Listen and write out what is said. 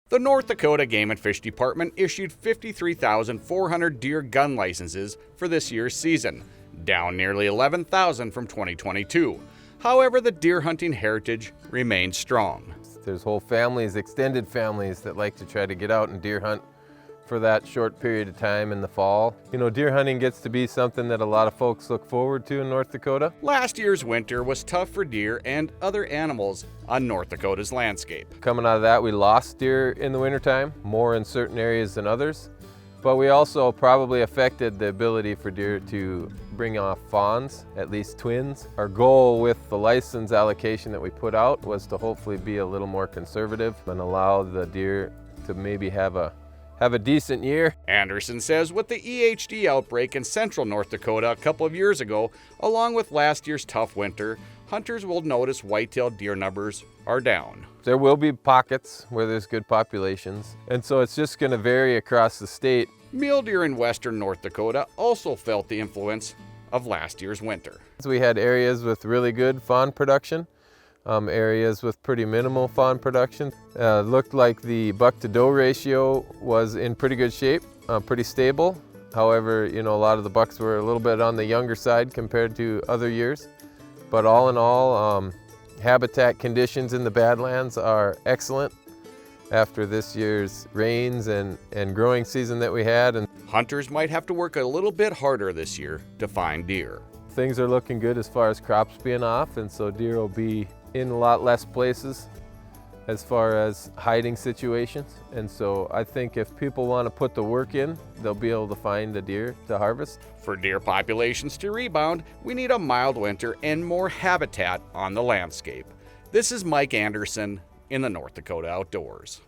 The North Dakota Game and Fish Department issued 53,400 deer gun licenses for this year's season, down nearly 11,000 from 2022. However, the deer hunting heritage remains strong. There's whole families, extended families, that like to try to get out and deer hunt for that short period of time in the fall. You know, deer hunting gets to be something that a lot of folks look forward to in North Dakota. Last year's winter was tough for deer and other animals on North Dakota's landscape. Coming out of that, we lost deer in the wintertime, more in certain areas than others. But we also probably affected the ability for deer to bring off fawns, at least twins. Our goal with the license allocation that we put out was to hopefully be a little more conservative and allow the deer to maybe have a decent year. Anderson says with the EHD outbreak in central North Dakota a couple of years ago, along with last year's tough winter, hunters will notice white-tailed deer numbers are down. There will be pockets where there's good populations, and so it's just going to vary across the state. Mule deer in western North Dakota also felt the influence of last year's winter. So we had areas with really good fawn production, areas with pretty minimal fawn production. Looked like the buck-to-doe ratio was in pretty good shape, pretty stable. However, you know, a lot of the bucks were a little bit on the younger side compared to other years. But all in all, habitat conditions in the Badlands are excellent after this year's rains and growing season that we had. And hunters might have to work a little bit harder this year to find deer. Things are looking good as far as crops being off, and so deer will be in a lot less places as far as hiding situations. And so I think if people want to put the work in, they'll be able to find a deer to harvest. For deer populations to rebound, we need a mild winter and more habitat on the landscape. This is Mike Anderson in the North Dakota Outdoors.